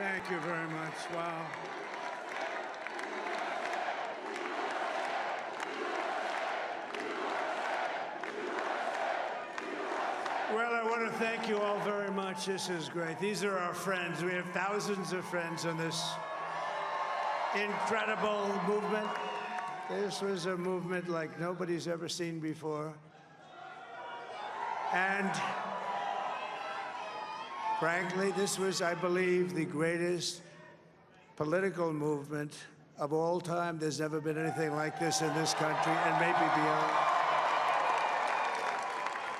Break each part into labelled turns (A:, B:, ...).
A: Thank you very much. Wow. Well, I want to thank you all very much. This is great. These are our friends. We have thousands of friends in this incredible movement. This was a movement like nobody's ever seen before. And frankly, this was, I believe, the greatest political movement of all time. There's never been anything like this in this country, and maybe beyond.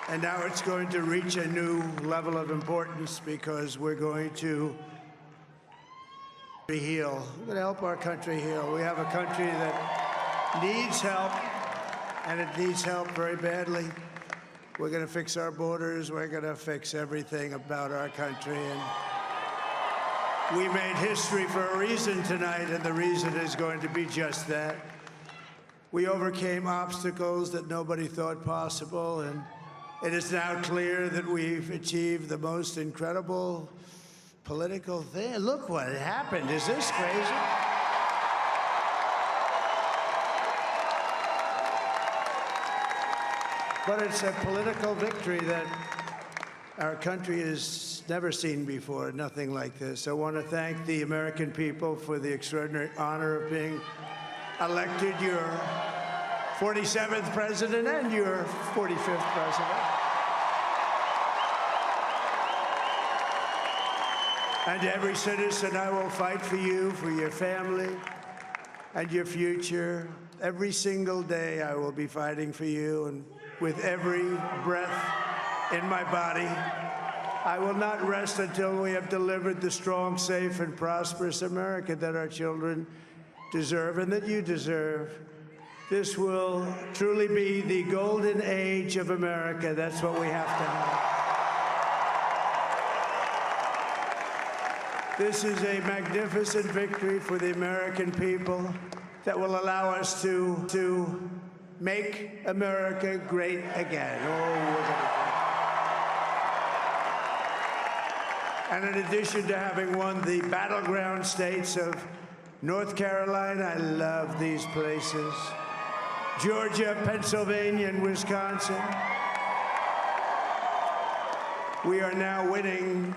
A: And now it's going to reach a new level of importance because we're going to heal. We're going to help our country heal. We have a country that needs help, and it needs help very badly. We're going to fix our borders. We're going to fix everything about our country. And we made history for a reason tonight, and the reason is going to be just that. We overcame obstacles that nobody thought possible, and it is now clear that we've achieved the most incredible political thing. Look what happened. Is this crazy? But it's a political victory that our country has never seen before, nothing like this. I want to thank the American people for the extraordinary honor of being elected your 47th president and your 45th president. And every citizen, I will fight for you, for your family, and your future. Every single day, I will be fighting for you, and with every breath in my body, I will not rest until we have delivered the strong, safe, and prosperous America that our children deserve and that you deserve. This will truly be the golden age of America. That's what we have to have. This is a magnificent victory for the American people that will allow us to make America great again. And in addition to having won the battleground states of North Carolina, I love these places, Georgia, Pennsylvania, and Wisconsin, we are now winning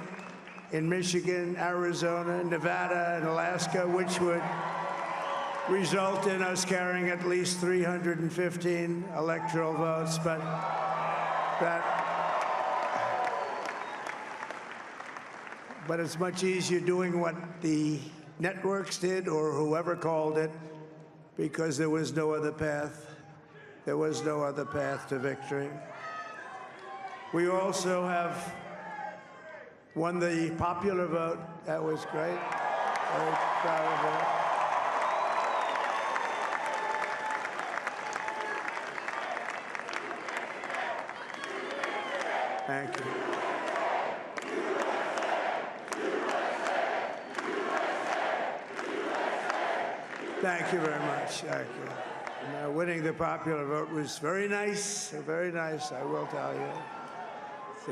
A: in Michigan, Arizona, Nevada, and Alaska, which would result in us carrying at least 315 electoral votes. But it's much easier doing what the networks did or whoever called it, because there was no other path. There was no other path to victory. We also have won the popular vote. That was great. Very proud of that. Thank you. Thank you very much. Thank you. And, winning the popular vote was very nice, I will tell you. It's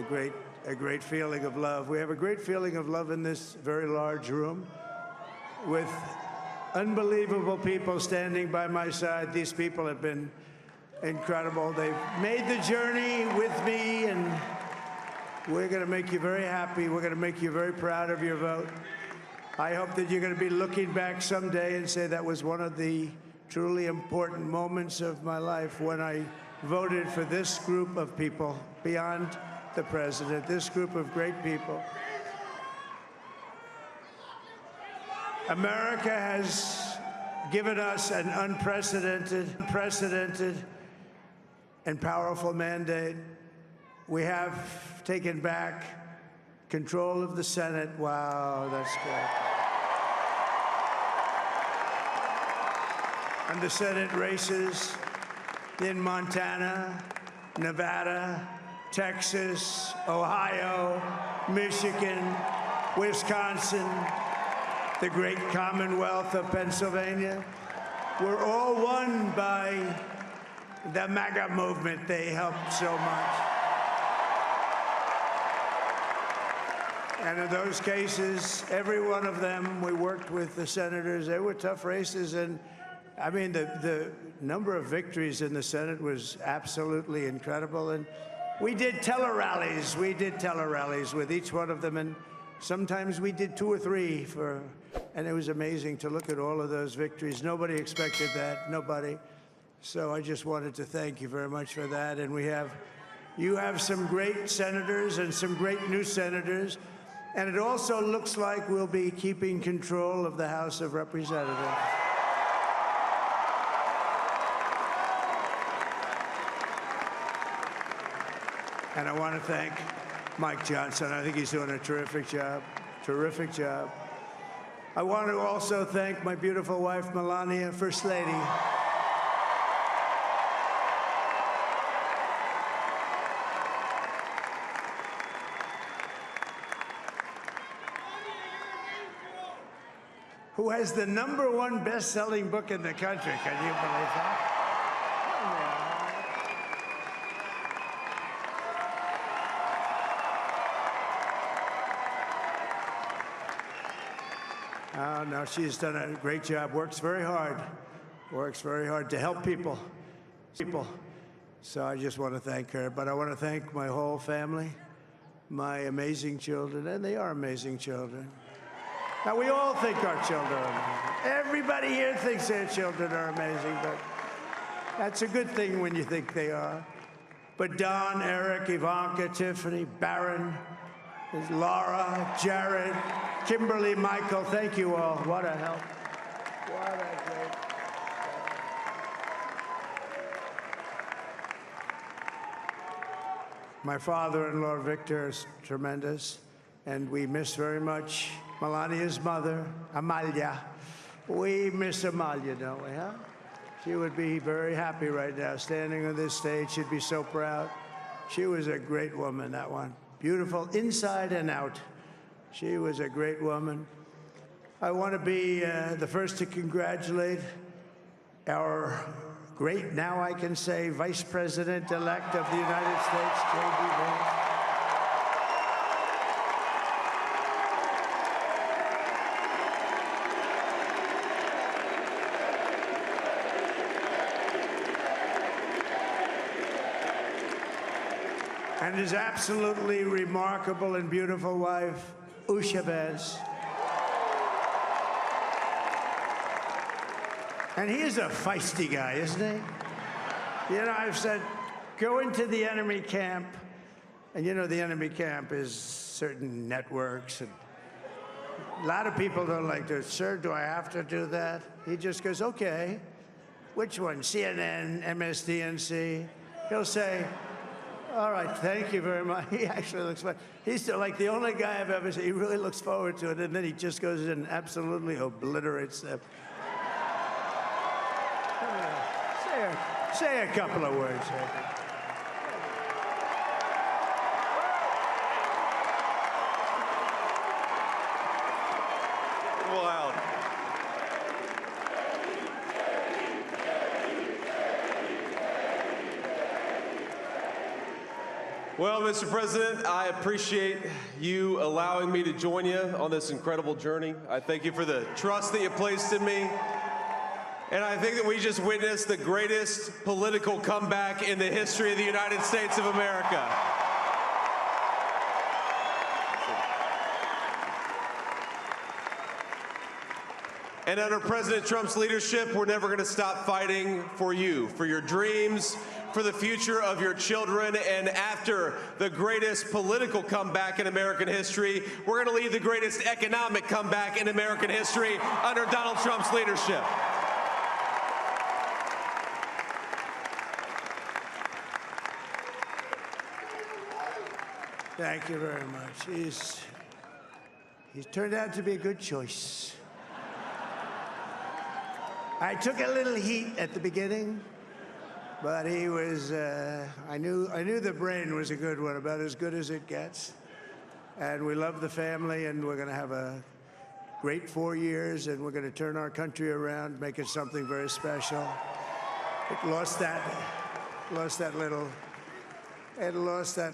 A: a great feeling of love. We have a great feeling of love in this very large room with unbelievable people standing by my side. These people have been incredible. They've made the journey with me, and we're going to make you very happy. We're going to make you very proud of your vote. I hope that you're going to be looking back someday and say that was one of the truly important moments of my life when I voted for this group of people beyond the president, this group of great people. America has given us an unprecedented and powerful mandate. We have taken back control of the Senate. Wow, that's good. And the Senate races in Montana, Nevada, Texas, Ohio, Michigan, Wisconsin, the great Commonwealth of Pennsylvania, were all won by the MAGA movement. They helped so much. And in those cases, every one of them, we worked with the senators. They were tough races. And I mean, the number of victories in the Senate was absolutely incredible. And we did tele-rallies. We did tele-rallies with each one of them. And sometimes we did 2 or 3 and it was amazing to look at all of those victories. Nobody expected that, nobody. So I just wanted to thank you very much for that. And you have some great senators and some great new senators. And it also looks like we'll be keeping control of the House of Representatives. And I want to thank Mike Johnson. I think he's doing a terrific job. Terrific job. I want to also thank my beautiful wife, Melania, First Lady. Who has the #1 best-selling book in the country. Can you believe that? Oh, no, she's done a great job. Works very hard to help people. So I just want to thank her. But I want to thank my whole family, my amazing children, and they are amazing children. Now, we all think our children are amazing. Everybody here thinks their children are amazing, but that's a good thing when you think they are. But Don, Eric, Ivanka, Tiffany, Barron, Laura, Jared, Kimberly, Michael, thank you all. What a help. What a great help. My father-in-law, Victor, is tremendous, and we miss very much Melania's mother, Amalia. We miss Amalia, don't we, huh? She would be very happy right now, standing on this stage. She'd be so proud. She was a great woman, that one. Beautiful inside and out. She was a great woman. I want to be the first to congratulate our great, now I can say, Vice President-elect of the United States, JD Vance. And his absolutely remarkable and beautiful wife, Usha Vance. And he is a feisty guy, isn't he? You know, I've said, go into the enemy camp. And you know, the enemy camp is certain networks. And a lot of people don't like to, sir, do I have to do that? He just goes, okay. Which one? CNN, MSDNC? He'll say, all right, thank you very much. He actually looks fun. He's still like the only guy I've ever seen. He really looks forward to it, and then he just goes in and absolutely obliterates them. Say a couple of words.
B: Wow. Well, Mr. President, I appreciate you allowing me to join you on this incredible journey. I thank you for the trust that you placed in me. And I think that we just witnessed the greatest political comeback in the history of the United States of America. And under President Trump's leadership, we're never going to stop fighting for you, for your dreams, for the future of your children. And after the greatest political comeback in American history, we're going to lead the greatest economic comeback in American history under Donald Trump's leadership.
A: Thank you very much. He's turned out to be a good choice. I took a little heat at the beginning, but he was, I knew the brain was a good one, about as good as it gets. And we love the family, and we're going to have a great 4 years, and we're going to turn our country around, make it something very special. It lost that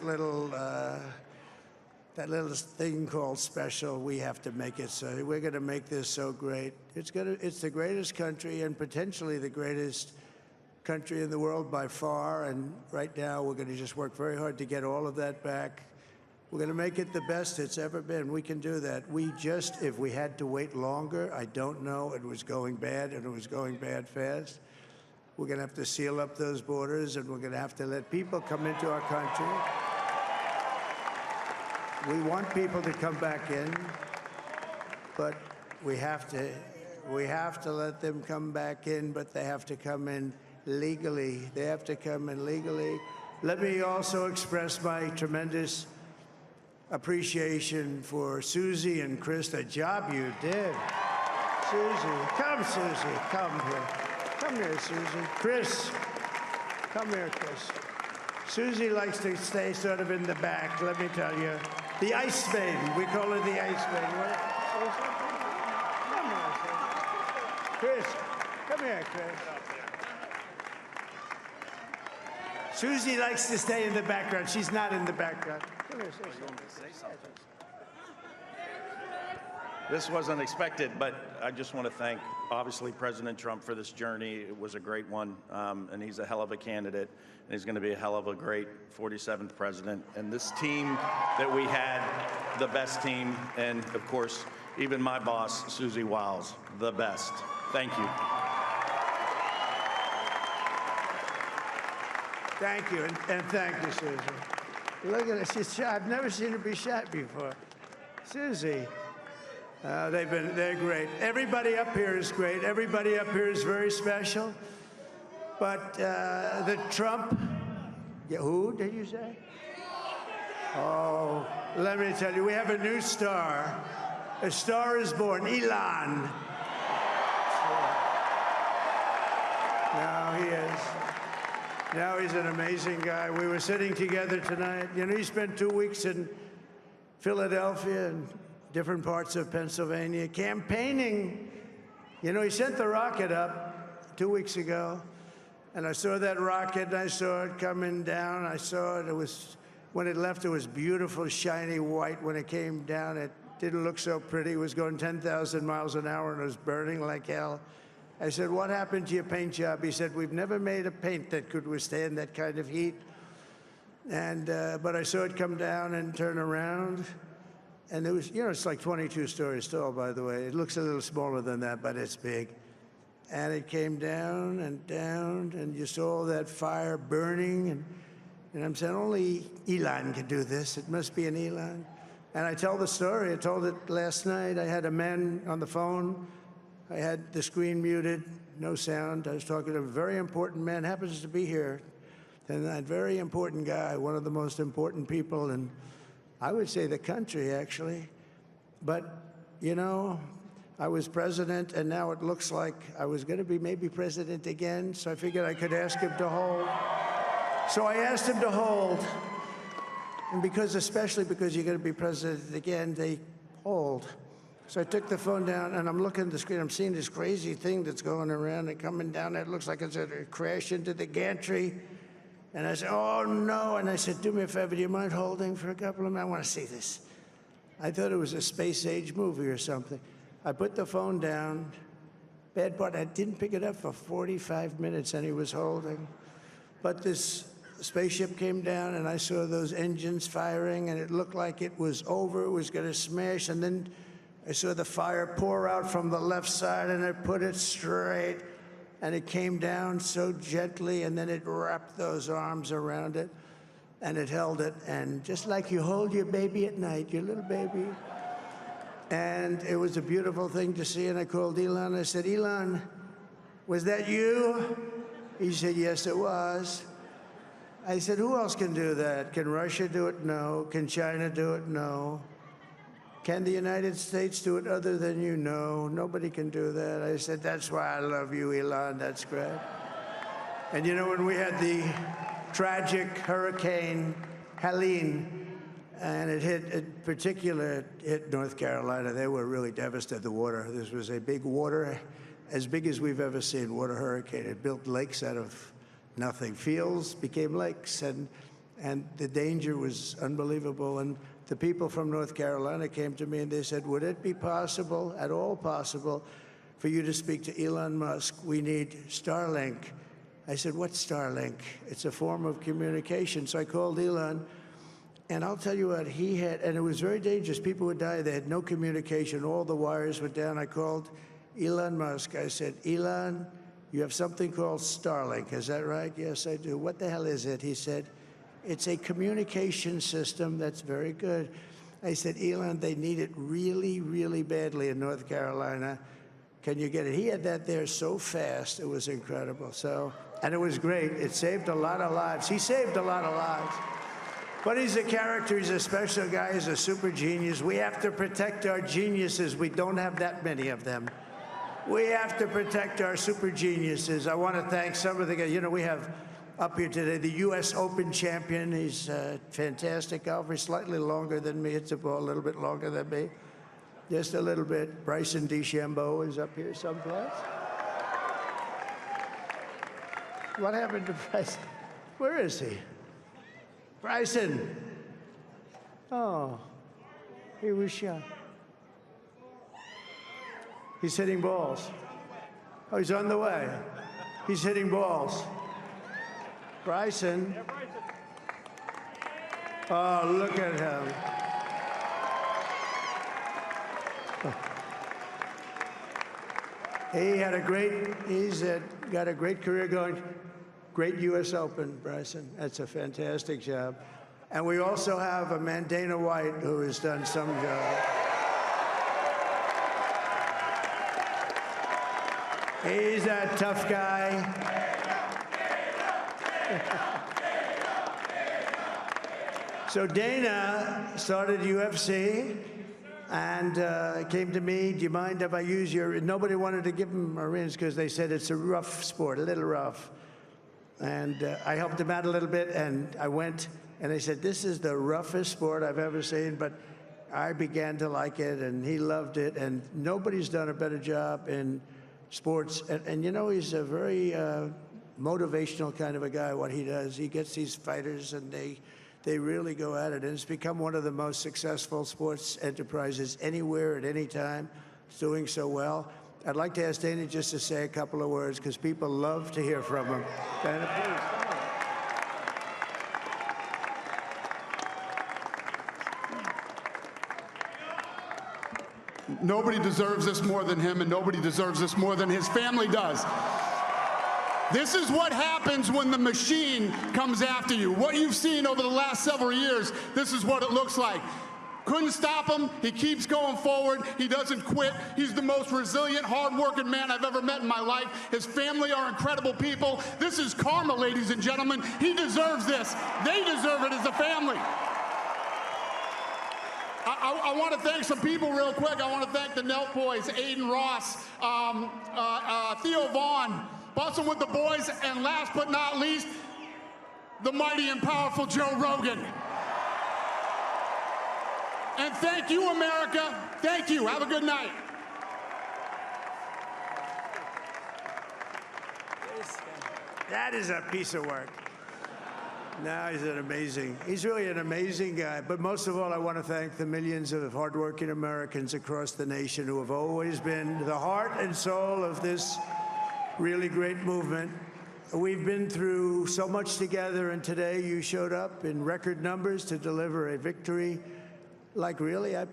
A: little that little thing called special, we have to make it so. We're going to make this so great. It's the greatest country and potentially the greatest country in the world by far. And right now, we're going to just work very hard to get all of that back. We're going to make it the best it's ever been. We can do that. If we had to wait longer, I don't know. It was going bad, and it was going bad fast. We're going to have to seal up those borders, and we're going to have to let people come into our country. We want people to come back in, but we have to let them come back in, but they have to come in legally. They have to come in legally. Let me also express my tremendous appreciation for Susie and Chris, the job you did. Susie, come here. Come here, Susie. Chris, come here, Chris. Susie likes to stay sort of in the back, let me tell you. The Ice Maiden, we call her the Ice Maiden. Come here, Chris. Come here, Chris. Susie likes to stay in the background. She's not in the background. Come here, say something.
C: This wasn't expected, but I just want to thank, obviously, President Trump for this journey. It was a great one, and he's a hell of a candidate, and he's going to be a hell of a great 47th president. And this team that we had, the best team, and, of course, even my boss, Susie Wiles, the best. Thank you.
A: Thank you, and thank you, Susie. Look at her, she's shy. I've never seen her be shy before. Susie. They're great. Everybody up here is great. Everybody up here is very special. But the Trump, who did you say? Oh, let me tell you, we have a new star. A star is born, Elon. Now he is. Now he's an amazing guy. We were sitting together tonight. You know, he spent 2 weeks in Philadelphia and different parts of Pennsylvania campaigning. You know, he sent the rocket up 2 weeks ago, and I saw that rocket, and I saw it coming down. I saw it. It was, when it left, it was beautiful, shiny white. When it came down, it didn't look so pretty. It was going 10,000 miles an hour, and it was burning like hell. I said, what happened to your paint job? He said, we've never made a paint that could withstand that kind of heat. And but I saw it come down and turn around. And it was, you know, it's like 22 stories tall, by the way. It looks a little smaller than that, but it's big. And it came down, and you saw that fire burning. And I'm saying, only Elon can do this. It must be an Elon. And I tell the story. I told it last night. I had a man on the phone. I had the screen muted, no sound. I was talking to a very important man, happens to be here. And that very important guy, one of the most important people in, I would say, the country, actually. But, you know, I was president, and now it looks like I was going to be maybe president again, so I figured I could ask him to hold. So I asked him to hold. And especially because you're going to be president again, they hold. So I took the phone down, and I'm looking at the screen. I'm seeing this crazy thing that's going around and coming down. It looks like it's going to crash into the gantry. And I said, oh, no. And I said, do me a favor, do you mind holding for a couple of minutes? I want to see this. I thought it was a space-age movie or something. I put the phone down. Bad part, I didn't pick it up for 45 minutes, and he was holding. But this spaceship came down, and I saw those engines firing, and it looked like it was over. It was going to smash. And then I saw the fire pour out from the left side, and I put it straight. And it came down so gently, and then it wrapped those arms around it, and it held it. And just like you hold your baby at night, your little baby. And it was a beautiful thing to see. And I called Elon. I said, Elon, was that you? He said, yes, it was. I said, who else can do that? Can Russia do it? No. Can China do it? No. Can the United States do it other than you? No, nobody can do that. I said, that's why I love you, Elon. That's great. And you know, when we had the tragic Hurricane Helene, and it hit North Carolina, they were really devastated, the water. This was a big water, as big as we've ever seen, water hurricane. It built lakes out of nothing. Fields became lakes, and And the danger was unbelievable. And the people from North Carolina came to me and they said, would it be possible, at all possible, for you to speak to Elon Musk? We need Starlink. I said, what's Starlink? It's a form of communication. So I called Elon, and I'll tell you what, he had, and it was very dangerous. People would die. They had no communication. All the wires were down. I called Elon Musk. I said, Elon, you have something called Starlink. Is that right? Yes, I do. What the hell is it? He said, it's a communication system that's very good. I said, Elon, they need it really, really badly in North Carolina. Can you get it? He had that there so fast. It was incredible. So, and it was great. It saved a lot of lives. He saved a lot of lives. But he's a character. He's a special guy. He's a super genius. We have to protect our geniuses. We don't have that many of them. We have to protect our super geniuses. I want to thank some of the guys. You know, we have up here today the U.S. Open champion. He's a fantastic golfer. He's slightly longer than me. Hits the ball a little bit longer than me. Just a little bit. Bryson DeChambeau is up here someplace. What happened to Bryson? Where is he? Bryson. Oh, he was shot. He's hitting balls. Oh, he's on the way. He's hitting balls. Bryson. Oh, look at him. He's got a great career going. Great U.S. Open, Bryson. That's a fantastic job. And we also have a man, Dana White, who has done some job. He's a tough guy. So Dana started UFC and came to me, do you mind if I use your, nobody wanted to give him Marines because they said it's a rough sport, a little rough. And I helped him out a little bit, and I went, and they said, this is the roughest sport I've ever seen, but I began to like it, and he loved it, and nobody's done a better job in sports. And you know, he's a very motivational kind of a guy, what he does. He gets these fighters, and they really go at it, and it's become one of the most successful sports enterprises anywhere at any time. It's doing so well. I'd like to ask Dana just to say a couple of words, because people love to hear from him. Dana, please.
D: Nobody deserves this more than him, and nobody deserves this more than his family does. This is what happens when the machine comes after you. What you've seen over the last several years, this is what it looks like. Couldn't stop him. He keeps going forward. He doesn't quit. He's the most resilient, hard-working man I've ever met in my life. His family are incredible people. This is karma, ladies and gentlemen. He deserves this. They deserve it as a family. I want to thank some people real quick. I want to thank the Nelk boys, Aiden Ross, Theo Vaughn, Bustin' with the Boys, and last but not least, the mighty and powerful Joe Rogan. And thank you, America. Thank you. Have a good night.
A: That is a piece of work. No, he's really an amazing guy. But most of all, I want to thank the millions of hardworking Americans across the nation who have always been the heart and soul of this really great movement. We've been through so much together, and today you showed up in record numbers to deliver a victory like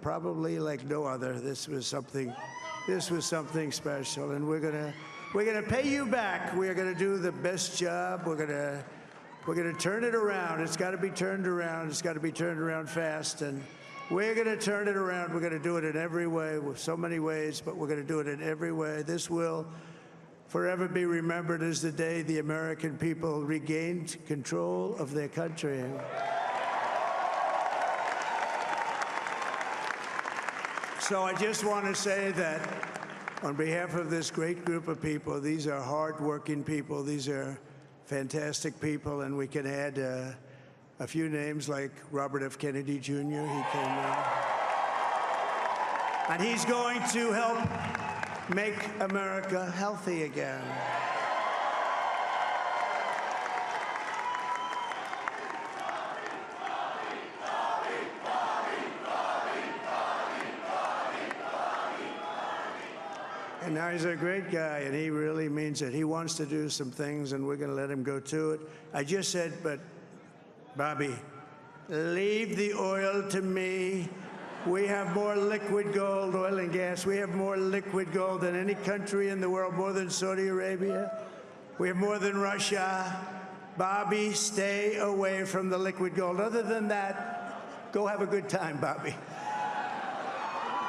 A: probably like no other. This was something special, and we're gonna pay you back. We're gonna do the best job. We're gonna turn it around. It's got to be turned around. It's got to be turned around fast, and we're gonna turn it around. We're gonna do it in every way, with so many ways, but we're gonna do it in every way. This will forever be remembered as the day the American people regained control of their country. So I just want to say that on behalf of this great group of people, these are hard-working people. These are fantastic people, and we can add a few names like Robert F. Kennedy Jr. He came in. And he's going to help make America healthy again. Now, he's a great guy, and he really means it. He wants to do some things, and we're going to let him go to it. I just said, but, Bobby, leave the oil to me. We have more liquid gold, oil and gas. We have more liquid gold than any country in the world, more than Saudi Arabia. We have more than Russia. Bobby, stay away from the liquid gold. Other than that, go have a good time, Bobby.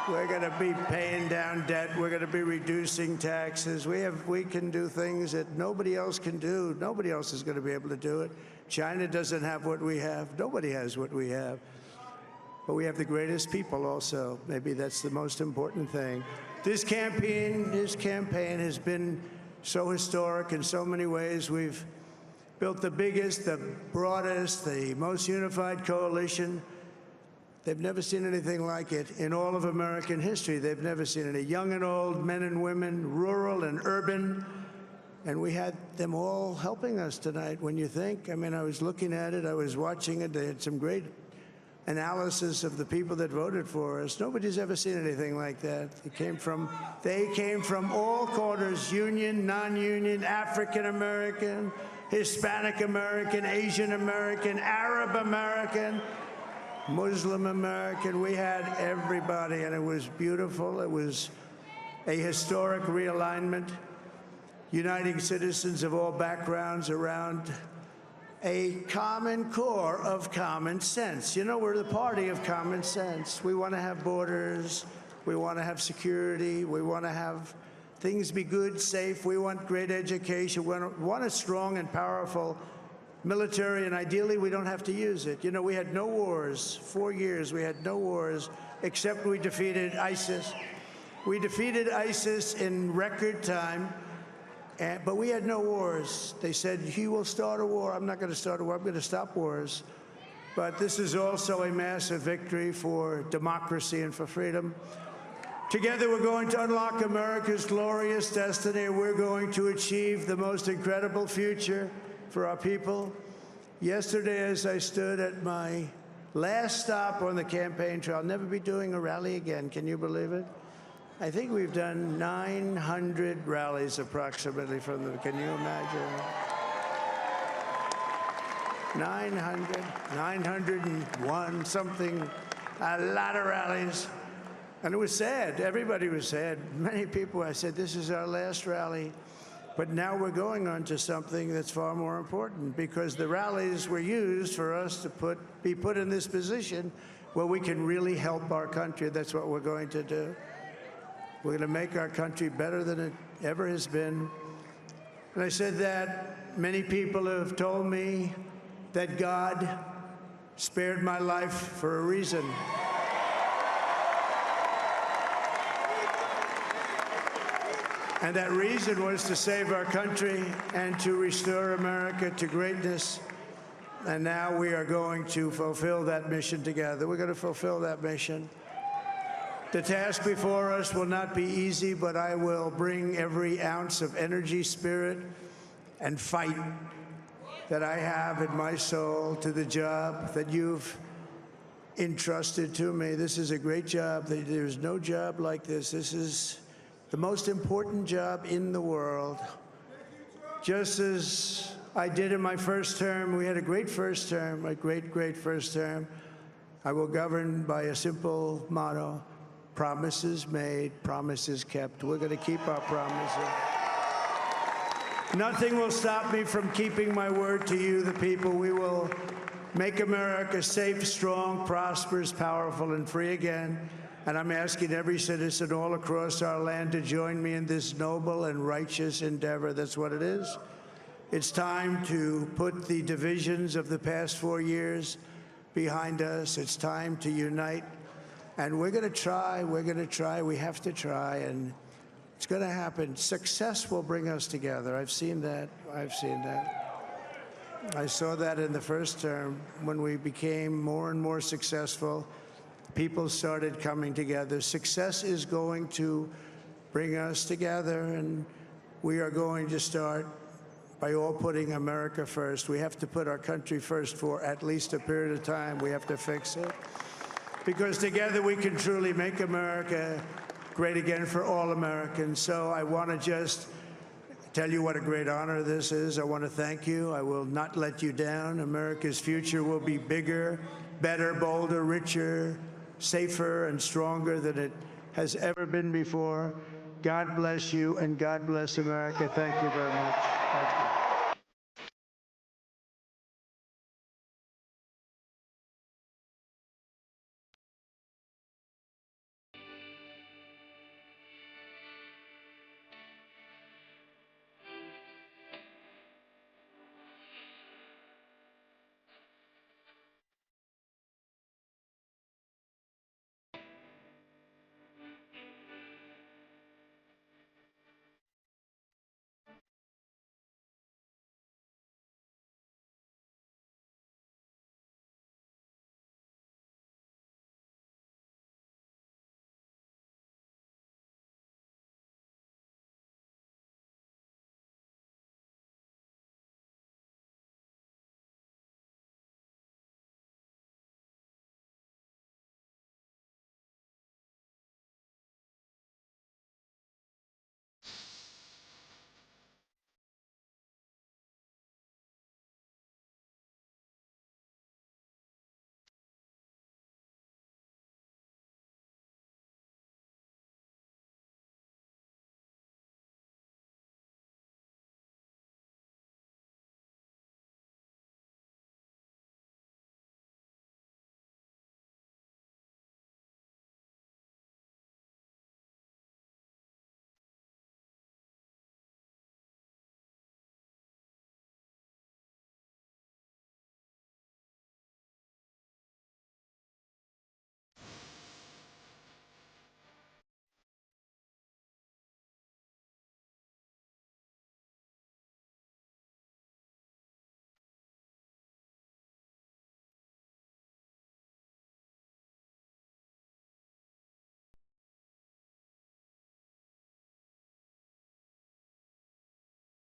A: We're going to be paying down debt. We're going to be reducing taxes. We can do things that nobody else can do. Nobody else is going to be able to do it. China doesn't have what we have. Nobody has what we have. But we have the greatest people also. Maybe that's the most important thing. This campaign has been so historic in so many ways. We've built the biggest, the broadest, the most unified coalition. They've never seen anything like it in all of American history. They've never seen it. Young and old, men and women, rural and urban. And we had them all helping us tonight. When you think, I mean, I was looking at it, I was watching it. They had some great analysis of the people that voted for us. Nobody's ever seen anything like that. They came from all quarters, union, non-union, African American, Hispanic American, Asian American, Arab American, Muslim American. We had everybody, and it was beautiful. It was a historic realignment, uniting citizens of all backgrounds around a common core of common sense. You know, we're the party of common sense. We want to have borders. We want to have security. We want to have things be good, safe. We want great education. We want a strong and powerful military, and ideally, we don't have to use it. You know, we had no wars. 4 years, we had no wars, except we defeated ISIS. We defeated ISIS in record time, but we had no wars. They said, he will start a war. I'm not going to start a war. I'm going to stop wars. But this is also a massive victory for democracy and for freedom. Together, we're going to unlock America's glorious destiny. We're going to achieve the most incredible future for our people. Yesterday, as I stood at my last stop on the campaign trail, I'll never be doing a rally again. Can you believe it? I think we've done 900 rallies approximately from the, can you imagine? 901 something, a lot of rallies. And it was sad. Everybody was sad. Many people, I said, this is our last rally. But now we're going on to something that's far more important, because the rallies were used for us to be put in this position where we can really help our country. That's what we're going to do. We're going to make our country better than it ever has been. And I said that many people have told me that God spared my life for a reason. And that reason was to save our country and to restore America to greatness. And now we are going to fulfill that mission together. We're going to fulfill that mission. The task before us will not be easy, but I will bring every ounce of energy, spirit, and fight that I have in my soul to the job that you've entrusted to me. This is a great job. There's no job like this. This is the most important job in the world. Just as I did in my first term, we had a great first term, a great, great first term. I will govern by a simple motto: promises made, promises kept. We're going to keep our promises. Nothing will stop me from keeping my word to you, the people. We will make America safe, strong, prosperous, powerful, and free again. And I'm asking every citizen all across our land to join me in this noble and righteous endeavor. That's what it is. It's time to put the divisions of the past 4 years behind us. It's time to unite. And we're going to try. We're going to try. We have to try. And it's going to happen. Success will bring us together. I've seen that. I've seen that. I saw that in the first term when we became more and more successful. People started coming together. Success is going to bring us together, and we are going to start by all putting America first. We have to put our country first for at least a period of time. We have to fix it, because together we can truly make America great again for all Americans. So I want to just tell you what a great honor this is. I want to thank you. I will not let you down. America's future will be bigger, better, bolder, richer, safer, and stronger than it has ever been before. God bless you, and God bless America. Thank you very much. Thank you.